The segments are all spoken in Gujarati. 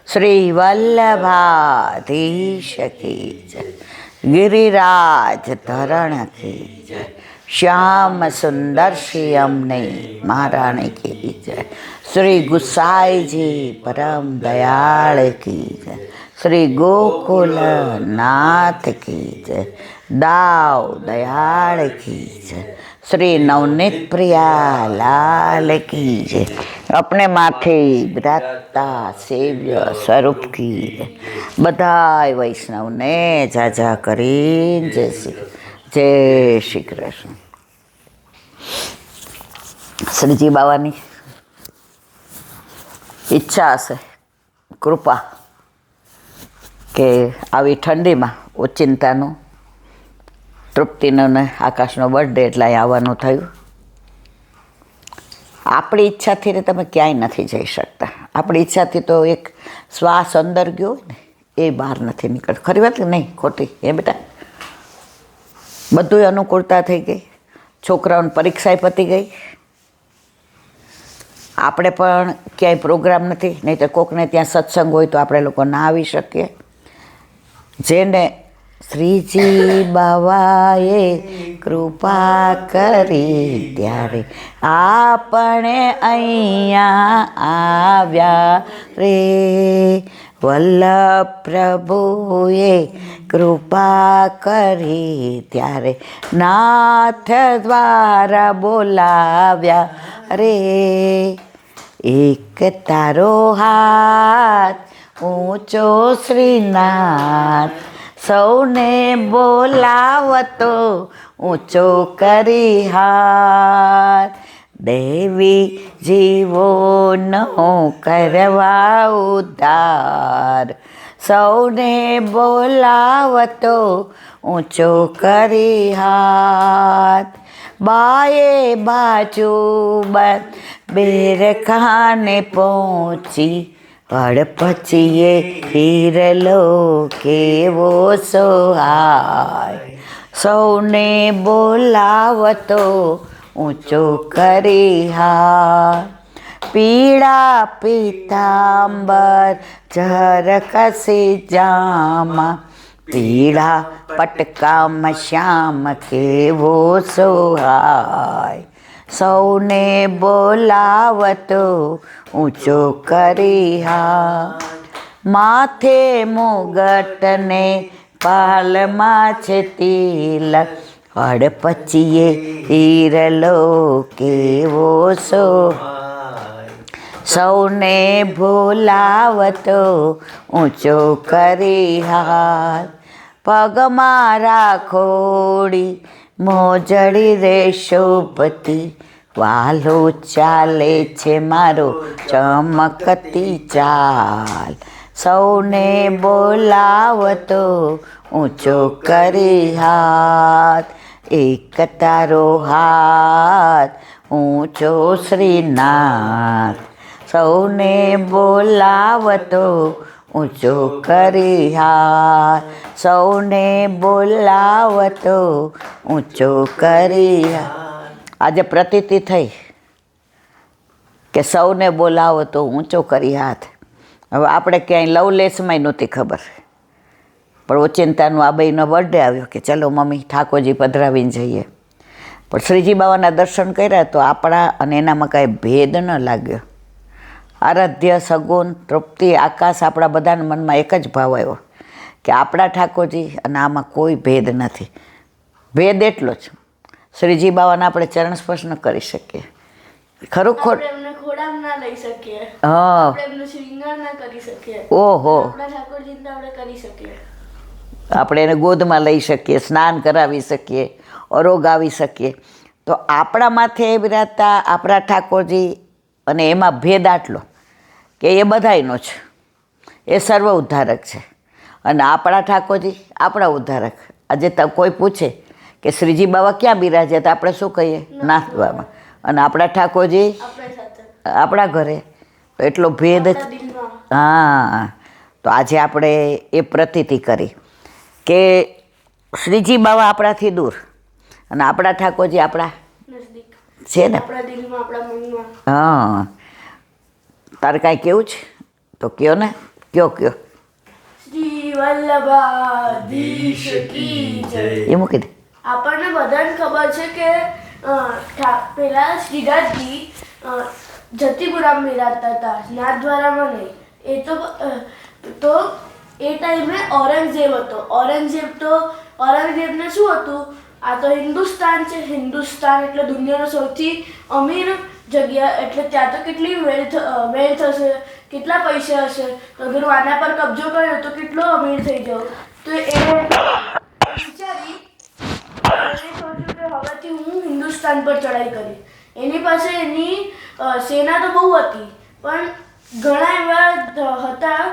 શ્રી વલ્લભાધીશ કી જય, ગિરિરાજ ધરણ કી જય, શ્યામ સુંદર શ્રી અમને મહારાણી કી જય, શ્રી ગુસાઈજી પરમ દયાળ કી જય, શ્રી ગોકુલ નાથ કી જય, દાવ દયાળ કી જય, શ્રી નવનીત પ્રિયા લાલ કી જય, अपने माथे विराजता सेव्य स्वरूप की बधाई वैष्णव ने जाजा करीन जय श्री कृष्ण। श्रीजी बाबानी ઈચ્છા હશે, કૃપા કે આવી ઠંડીમાં ઓચિંતાનું તૃપ્તિનો ને આકાશનો બર્થડે એટલે અહીં આવવાનું થયું. આપણી ઈચ્છાથી તમે ક્યાંય નથી જઈ શકતા. આપણી ઈચ્છાથી તો એક શ્વાસ અંદર ગયો હોય ને એ બહાર નથી નીકળતો. ખરી વાત કે નહીં ખોટી? એ બેટા બધું અનુકૂળતા થઈ ગઈ, છોકરાઓની પરીક્ષાએ પતી ગઈ, આપણે પણ ક્યાંય પ્રોગ્રામ નથી, નહીં તો કોકને ત્યાં સત્સંગ હોય તો આપણે લોકો ના આવી શકીએ. જેને શ્રીજી બાવાએ કૃપા કરી ત્યારે આપણે અહીંયા આવ્યા રે. વલ્લભ પ્રભુએ કૃપા કરી ત્યારે નાથ દ્વારા બોલાવ્યા રે. એક તારો હાથ ઊંચો શ્રીનાથ, સૌને બોલાવતો ઊંચો કરી હાથ. દેવી જીવોનો કરવા ઉદ્ધાર, સૌને બોલાવતો ઊંચો કરી હાથ. બાએ બાજુ બેરખાને પહોંચી, હડપચીએ હીરલો કેવો સોહાય, સૌને બોલાવતો ઊંચો કરી હાથ. પીળા પીતાંબર ઝરકસી જામા, પીળા પટકામાં શ્યામ કેવો સોહાય, સૌને બોલાવતો ઊંચો કરી હાથ. માથે મુગટને પાલમાં છે તિલક, હડપચીએ હીરલો કેવો સોહાય, સૌને બોલાવતો ઊંચો કરી હાથ. પગમાં રાખોડી મોજડી રે શોભતી, વાલો ચાલે છે મારો ચમકતી ચાલ, સૌને બોલાવતો ઊંચો કરી હાથ. એક તારો હાથ ઊંચો શ્રીનાથ, સૌને બોલાવતો ઊંચો કરી હાથ, સૌને બોલાવતો ઊંચો કરી હાથ. આજે પ્રતીતિ થઈ કે સૌને બોલાવો તો ઊંચો કરી હાથ. હવે આપણે ક્યાંય લવલેસમાંય નહોતી ખબર, પણ ઓચિંતાનું આ બેયનો બર્થડે આવ્યો કે ચલો મમ્મી ઠાકોરજી પધરાવીને જઈએ. પણ શ્રીજી બાબાના દર્શન કર્યા તો આપણા અને એનામાં કાંઈ ભેદ ન લાગ્યો. આરાધ્ય સગુણ તૃપ્તિ આકાશ આપણા બધાના મનમાં એક જ ભાવ આવ્યો કે આપણા ઠાકોરજી અને આમાં કોઈ ભેદ નથી. ભેદ એટલો જ, શ્રીજી બાબાને આપણે ચરણ સ્પર્શ ન કરી શકીએ, ખરું ખોટ હા, ઓહો, આપણે એને ગોદમાં લઈ શકીએ, સ્નાન કરાવી શકીએ, ઓરોગાવી શકીએ. તો આપણા માથે બિરાજતા આપણા ઠાકોરજી, અને એમાં ભેદ આટલો કે એ બધાયનો છે, એ સર્વ ઉદ્ધારક છે. અને આપણા ઠાકોરજી આપણા ઉદ્ધારક. આજે કોઈ પૂછે કે શ્રીજી બાબા ક્યાં બિરાજે તો આપણે શું કહીએ? નાથ બાબા. અને આપણા ઠાકોરજી આપણા ઘરે. તો એટલો ભેદ. હા, તો આજે આપણે એ પ્રતીતિ કરી કે શ્રીજી બાબા આપણાથી દૂર અને આપણા ઠાકોરજી આપણા છે ને. હા, તારે કાંઈ કેવું છે તો કયો ને. કયો કયો શ્રી વલ્લભાધીશ કી જય. એ મૂકી દે. આપણને બધાને ખબર છે કે પેલા શ્રીનાથજી જતીપુરામાં બિરાજતા હતા, નાથદ્વારામાં નહીં. એ તો એ ટાઈમે ઔરંગઝેબ હતો. ઔરંગઝેબને શું હતું, આ તો હિન્દુસ્તાન છે, હિન્દુસ્તાન એટલે દુનિયાનો સૌથી અમીર જગ્યા, એટલે ત્યાં તો કેટલી વેલ્થ હશે, કેટલા પૈસા હશે. તો અગર આના પર કબજો કર્યો તો કેટલો અમીર થઈ જાવ. તો એ વિચારી સોચ્યું કે હવેથી હું હિન્દુસ્તાન પર ચડાઈ કરી. એની પાસે એની સેના તો બહુ હતી, પણ ઘણા એવા હતા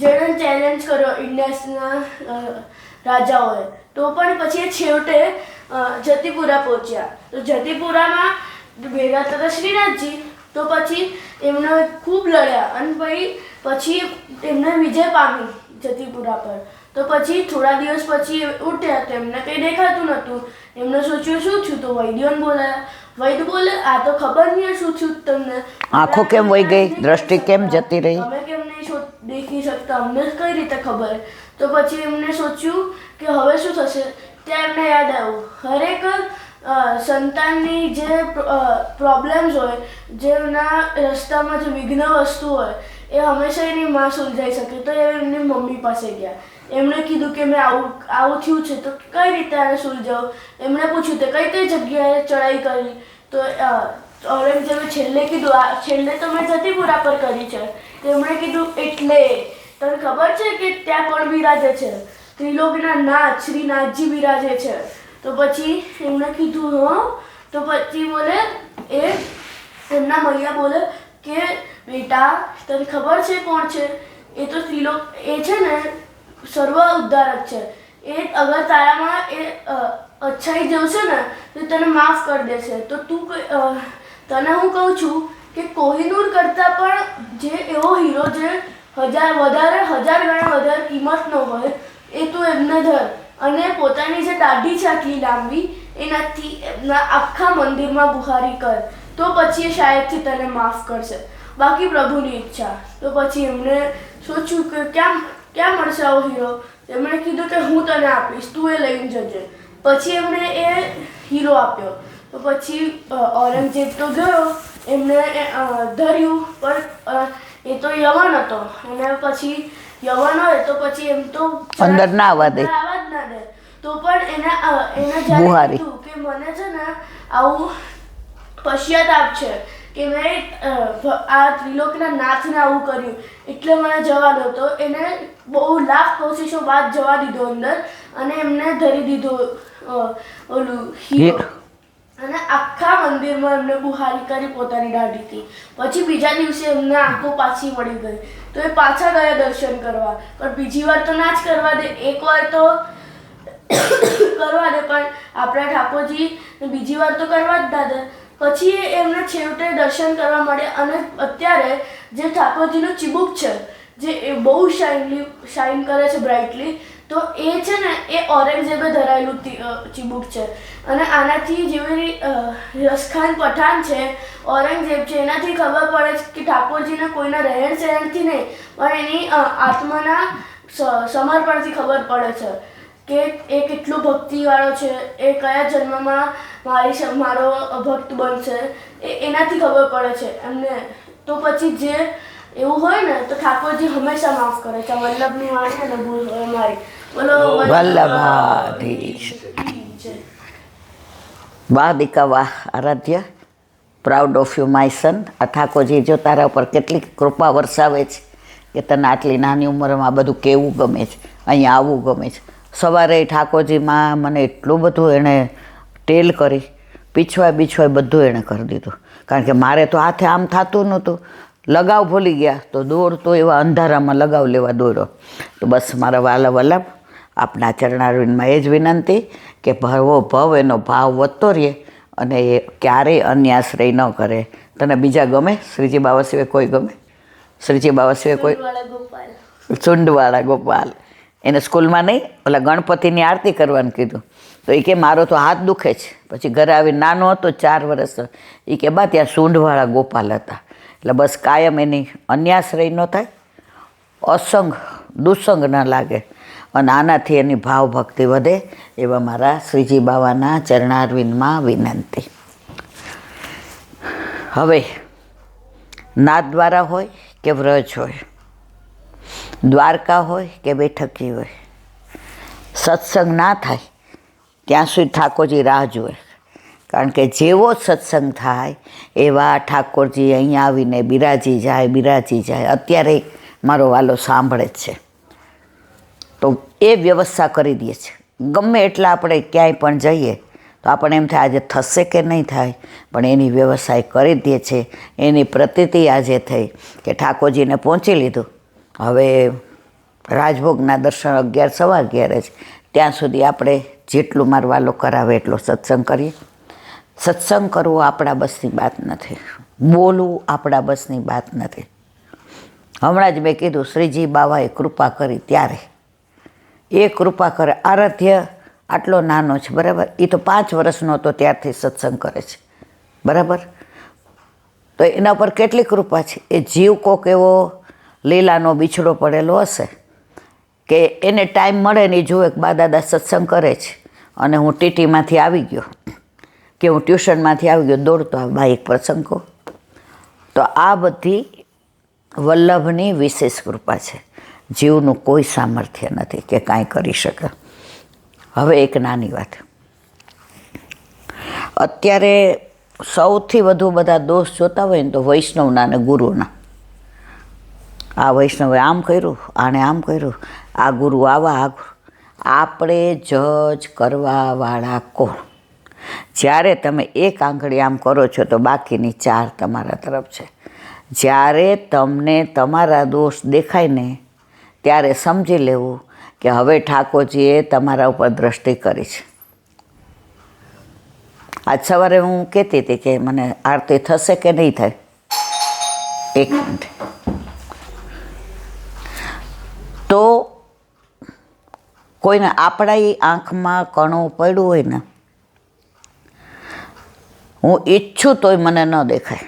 જેણે ચેલેન્જ કર્યો ઇન્ડિયાના રાજાઓએ. તો પણ પછી એ છેવટે જતીપુરા પહોંચ્યા. તો જતીપુરામાં ભેગા થતા શ્રીનાથજી. તો પછી એમને ખૂબ લડ્યા અને પછી એમને વિજય પામી જતીપુરા પર. તો પછી થોડા દિવસ પછી ઉઠ્યા તો એમને કંઈ દેખાતું નહોતું. એમને સોચ્યું શું થયું, તો વૈદ્યોને બોલાયા. વૈદ્ય બોલે આ તો ખબર નહીં શું થયું તમને, આંખો કેમ વહી ગઈ, દ્રષ્ટિ કેમ જતી રહી, તમે કેમ નહીં દેખી શકતા, અમને કઈ રીતે ખબર. તો પછી એમને સોચ્યું કે હવે શું થશે. ત્યાં એમને યાદ આવ્યું હરેક સંતાનની જે પ્રોબ્લેમ્સ હોય, જેના રસ્તામાં જે વિઘ્ન વસ્તુ હોય, એ હંમેશા એની માં સુલઝાઈ શકે. તો એ એમની મમ્મી પાસે ગયા. એમણે કીધું કે મેં આવું થયું છે, તો કઈ રીતે આને સુલઝાવું. એમણે પૂછ્યું તે કઈ જગ્યાએ ચડાઈ કરી. તો ઔરંગઝેબે છેલ્લે કીધું છેલ્લે તો મેં જતીપુરા પર કરી છે. તો એમણે કીધું એટલે તને ખબર છે કે ત્યાં કોણ બિરાજે છે, ત્રિલોકના નાથ શ્રીનાથજી બિરાજે છે. તો પછી એમણે કીધું હા. તો પછી બોલે એમના મૈયા બોલે કે બેટા તને ખબર છે કોણ છે, એ તો ત્રિલોક એ છે ને સર્વ ઉદ્ધારક છે. એ અગર તારામાં એ અચ્છાઈ જવશે ને તો તને માફ કરી દેશે. તો તું તને હું કહું છું કે કોહિનૂર કરતાં પણ જે એવો હીરો જે હજાર ગણા વધારે કિંમતનો હોય એ તું એમને ધર. અને પોતાની જે દાઢી છે આટલી લાંબી એનાથી એમના આખા મંદિરમાં બુહારી કર. તો પછી એ શાયદથી તને માફ કરશે, બાકી પ્રભુની ઈચ્છા. તો પછી એમણે સોચ્યું કે ક્યાં મળશે આવો હીરો. એમણે કીધું કે હું તને આપીશ, તું એ લઈને જજે. પછી એમણે એ હીરો આપ્યો. તો પછી ઔરંગઝેબ તો ગયો, એમને ધર્યું, પણ એ તો યવન હતો. અને પછી યવન હોય તો પછી એમ તો અંદર ના આવવા દે. તો પણ એને જ્યારે કીધું કે મને છે ને આવું પશ્ચાતાપ છે કે મેં આ ત્રિલોકના નાથને આવું કર્યું એટલે મને જવા દો. તો એને બહુ લાખ કોશિશો બાદ જવા દીધો અંદર, અને એમને ધરી દીધો ઓલું હીરો. અને આખા મંદિરમાં એમને બુહારી કરી પોતાની દાઢીથી. પછી બીજા દિવસે એમને આંખો પાછી મળી ગઈ. તો એ પાછા ગયા દર્શન કરવા. પણ બીજી વાર તો ના જ કરવા દે, એકવાર તો કરવા દે, પણ આપણા ઠાકોરજી બીજી વાર તો કરવા જ ના દે. પછી એમને છેવટે દર્શન કરવા મળે. અને અત્યારે જે ઠાકોરજીનું ચીબુક છે, જે બહુ શાઇન કરે છે બ્રાઇટલી, તો એ છે ને એ ઔરંગઝેબે ધરાયેલું ચીબુક છે. અને આનાથી જેવી રસખાન પઠાણ છે, ઔરંગઝેબ છે, એનાથી ખબર પડે છે કે ઠાકોરજીના કોઈના રહેણ સહેણથી નહીં, પણ એની આત્માના સમર્પણથી ખબર પડે છે કે એ કેટલો ભક્તિવાળો છે, એ કયા જન્મમાં મારો ભક્ત બનશે, એનાથી ખબર પડે છે એમને. તો પછી જે એવું હોય ને તો ઠાકોરજી હંમેશા માફ કરે છે. વલ્લભની વાણી અને ભૂલ હોય મારી. બોલો વલ્લભાધીશ. વાહ દીકા વાહ Aaradhya, proud of you my son. આ ઠાકોરજી જો તારા ઉપર કેટલી કૃપા વરસાવે છે કે તને આટલી નાની ઉંમરમાં બધું કેવું ગમે છે, અહીંયા આવવું ગમે છે. સવારે ઠાકોરજીમાં મને એટલું બધું એણે ટેલ કરી, પીછવાય બધું એણે કરી દીધું. કારણ કે મારે તો હાથે આમ થતું નહોતું, લગાવ ભૂલી ગયા તો દોડતો એવા અંધારામાં લગાવ લેવા દોડ્યો. તો બસ મારા વાલા વલ્લભ, આપના ચરણારવિંદમાં એ જ વિનંતી કે ભવ એનો ભાવ વધતો રહે અને એ ક્યારેય અન્યાશ્રય ન કરે. તને બીજા ગમે? શ્રીજી બાવા સિવાય કોઈ ગમે? શ્રીજી બાવા સિવાય કોઈ? સુંડવાળા ગોપાલ. એને સ્કૂલમાં નહીં ઓલા ગણપતિની આરતી કરવાનું કીધું. તો એ કે મારો તો હાથ દુખે છે. પછી ઘરે આવી નાનો હતો 4 વર્ષ, એ કે બા ત્યાં સૂંઢવાળા ગોપાલ હતા. એટલે બસ કાયમ એની અન્યાશ્રય ન થાય, અસંગ દુસંગ ન લાગે અને આનાથી એની ભાવભક્તિ વધે એવા મારા શ્રીજી બાવાના ચરણારવિંદમાં વિનંતી. હવે નાથદ્વારા હોય કે વ્રજ હોય, દ્વારકા હોય કે બેઠકી હોય, સત્સંગ ના થાય ત્યાં સુધી ઠાકોરજી રાહ જુએ. કારણ કે જેવો સત્સંગ થાય એવા ઠાકોરજી અહીંયા આવીને બિરાજી જાય. અત્યારે મારો વાલો સાંભળે જ છે તો એ વ્યવસ્થા કરી દે છે. ગમે એટલા આપણે ક્યાંય પણ જઈએ તો આપણને એમ થાય આજે થશે કે નહીં થાય, પણ એની વ્યવસ્થા એ કરી દે છે. એની પ્રતીતિ આજે થઈ કે ઠાકોરજીને પહોંચી લીધું. હવે રાજભોગના દર્શન 11 સવા 11 જ, ત્યાં સુધી આપણે જેટલું મારો વાલો કરાવે એટલો સત્સંગ કરીએ. સત્સંગ કરવો આપણા બસની વાત નથી, બોલવું આપણા બસની વાત નથી. હમણાં જ મેં કીધું શ્રીજી બાવાએ કૃપા કરી ત્યારે એ કૃપા કરે. આરાધ્ય આટલો નાનો છે બરાબર, એ તો 5 વર્ષનો હતો ત્યારથી સત્સંગ કરે છે બરાબર. તો એના પર કેટલી કૃપા છે. એ જીવ કોક એવો લીલાનો બીછડો પડેલો હશે કે એને ટાઈમ મળે ને એ જુએ કે બા દાદા સત્સંગ કરે છે અને હું ટીટીમાંથી આવી ગયો કે હું ટ્યુશનમાંથી આવી ગયો દોડતો આ બા એક પ્રસંગ કહો. તો આ બધી વલ્લભની વિશેષ કૃપા છે. જીવનું કોઈ સામર્થ્ય નથી કે કાંઈ કરી શકે. હવે એક નાની વાત, અત્યારે સૌથી વધુ બધા દોષ જોતા હોય ને તો વૈષ્ણવના અને ગુરુના. આ વૈષ્ણવે આમ કર્યું, આણે આમ કર્યું, આ ગુરુ આવા, આ ગુરુ. આપણે જજ કરવાવાળા કોણ? જ્યારે તમે એક આંગળી આમ કરો છો તો બાકીની 4 તમારા તરફ છે. જ્યારે તમને તમારા દોષ દેખાય ને ત્યારે સમજી લેવું કે હવે ઠાકોરજીએ તમારા ઉપર દ્રષ્ટિ કરી છે. આજ સવારે હું કહેતી હતી કે મને આરતી થશે કે નહીં થાય. એક મિનિટ. તો કોઈને આપણા આંખમાં કણું પડ્યું હોય ને, હું ઈચ્છું તોય મને ન દેખાય,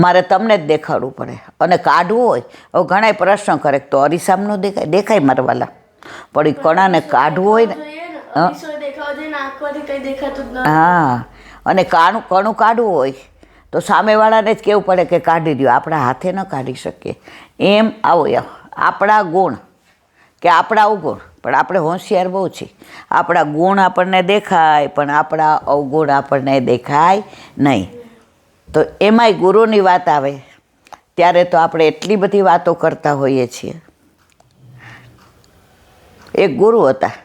મારે તમને જ દેખાડવું પડે. અને કાઢવું હોય, હવે ઘણા પ્રશ્ન કરે તો અરીસામનું દેખાય મારા વાલા, પણ એ કણાને કાઢવું હોય ને, હા, અને કણું કાઢવું હોય તો સામેવાળાને જ કહેવું પડે કે કાઢી દો. આપણા હાથે ન કાઢી શકીએ. એમ આવો આપણા ગુણ કે આપણા અવગુણ, પણ આપણે હોશિયાર બહુ છીએ. આપણા ગુણ આપણને દેખાય પણ આપણા અવગુણ આપણને દેખાય નહીં. તો એમાંય ગુરુની વાત આવે ત્યારે તો આપણે એટલી બધી વાતો કરતા હોઈએ છીએ. એક ગુરુ હતા,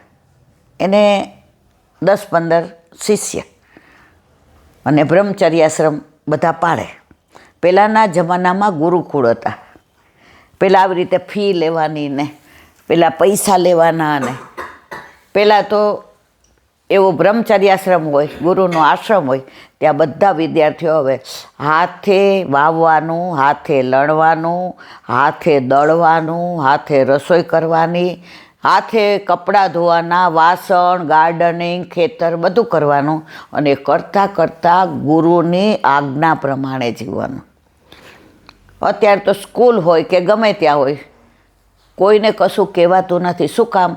એને 10-15 શિષ્ય અને બ્રહ્મચર્યાશ્રમ બધા પાડે. પહેલાંના જમાનામાં ગુરુકુળ હતા. પહેલાં આવી રીતે ફી લેવાની ને પહેલાં પૈસા લેવાના ને પહેલાં તો એવો બ્રહ્મચર્યાશ્રમ હોય, ગુરુનો આશ્રમ હોય, ત્યાં બધા વિદ્યાર્થીઓ હવે હાથે વાવવાનું, હાથે લણવાનું, હાથે દળવાનું, હાથે રસોઈ કરવાની, હાથે કપડાં ધોવાના, વાસણ, ગાર્ડનિંગ, ખેતર બધું કરવાનું અને કરતાં કરતાં ગુરુની આજ્ઞા પ્રમાણે જીવવાનું. અત્યારે તો સ્કૂલ હોય કે ગમે ત્યાં હોય, કોઈને કશું કહેવાતું નથી. શું કામ?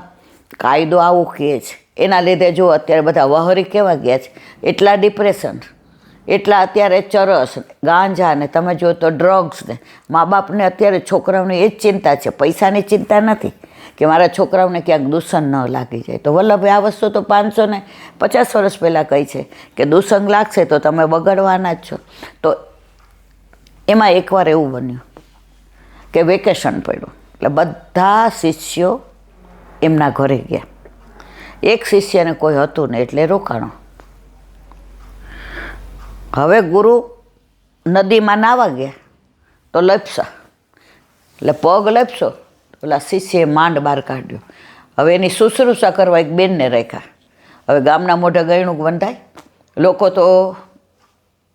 કાયદો આવું કહે છે. એના લીધે જો અત્યારે બધા વહરી કેવા ગયા છે, એટલા ડિપ્રેશન, એટલા અત્યારે ચરસ, ગાંજા ને તમે જો તો ડ્રગ્સ ને. મા બાપને અત્યારે છોકરાઓની એ જ ચિંતા છે, પૈસાની ચિંતા નથી કે મારા છોકરાઓને ક્યાંક દૂષણ ન લાગી જાય. તો વલ્લભે આ વસ્તુ તો 550 વર્ષ પહેલાં કહી છે કે દૂષણ લાગશે તો તમે બગડવાના જ છો. તો એમાં એકવાર એવું બન્યું કે વેકેશન પડ્યું એટલે બધા શિષ્યો એમના ઘરે ગયા. એક શિષ્યને કોઈ હતું ને એટલે રોકાણો. હવે ગુરુ નદીમાં નાવા ગયા તો લપસા, એટલે પગ લપસો, ઓલા શિષ્યએ માંડ બહાર કાઢ્યો. હવે એની શુશ્રૂષા કરવા એક બેનને રાખ્યા. હવે ગામના મોઢે ગયણું બંધાય, લોકો તો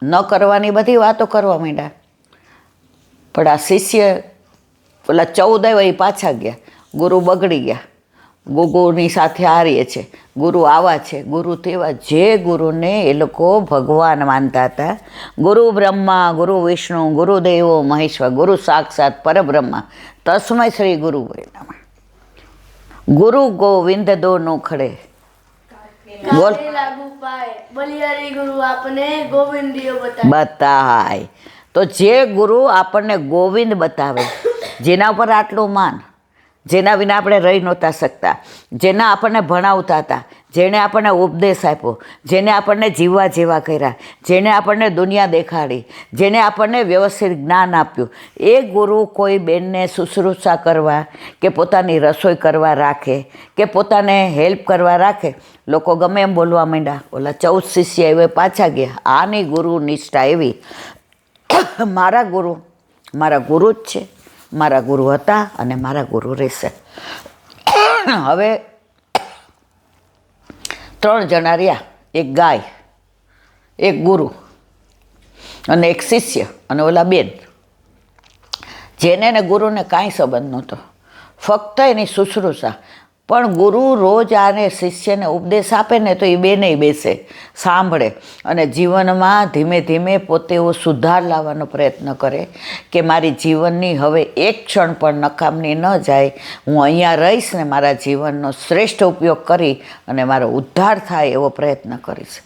ન કરવાની બધી વાતો કરવા માંડ્યા. પણ આ શિષ્ય ઓલા 14 આવ્યા એ પાછા ગયા. ગુરુ બગડી ગયા, ગુરુની સાથે હારીએ છે, ગુરુ આવા છે, ગુરુ તેવા. જે ગુરુને એ લોકો ભગવાન માનતા હતા, ગુરુ બ્રહ્મા, ગુરુ વિષ્ણુ, ગુરુદેવો મહેશ્વર, ગુરુ સાક્ષાત પરબ્રહ્મા, તસ્મય શ્રી ગુરુ નમઃ. ગુરુ ગોવિંદ દોનો ખડે. બોલ. કાલે લાગુ પાય બલિહારી ગુરુ આપને ગોવિંદીઓ બતાય. બતાય. તો જે ગુરુ આપણને ગોવિંદ બતાવે, જેના ઉપર આટલું માન, જેના વિના આપણે રહી નહોતા શકતા, જેના આપણને ભણાવતા હતા, જેણે આપણને ઉપદેશ આપ્યો, જેને આપણને જીવવા જેવા કર્યા, જેણે આપણને દુનિયા દેખાડી, જેણે આપણને વ્યવસ્થિત જ્ઞાન આપ્યું, એ ગુરુ કોઈ બેનને શુશ્રૂષા કરવા કે પોતાની રસોઈ કરવા રાખે કે પોતાને હેલ્પ કરવા રાખે, લોકો ગમે એમ બોલવા માંડ્યા, ઓલા 14 શિષ્ય એવે પાછા ગયા. આની ગુરુ નિષ્ઠા એવી, મારા ગુરુ જ છે, મારા ગુરુ હતા અને મારા ગુરુ રહેશે. હવે 3 જણા રહ્યા, એક ગાય, એક ગુરુ અને એક શિષ્ય અને ઓલા બેન, જેને ને ગુરુને કાંઈ સંબંધ નહોતો, ફક્ત એની શુશ્રૂષા. પણ ગુરુ રોજ આને શિષ્યને ઉપદેશ આપે ને તો એ બેને બેસે, સાંભળે અને જીવનમાં ધીમે ધીમે પોતે એવો સુધાર લાવવાનો પ્રયત્ન કરે કે મારી જીવનની હવે એક ક્ષણ પણ નકામની ન જાય, હું અહીંયા રહીશ ને મારા જીવનનો શ્રેષ્ઠ ઉપયોગ કરી અને મારો ઉદ્ધાર થાય એવો પ્રયત્ન કરીશ.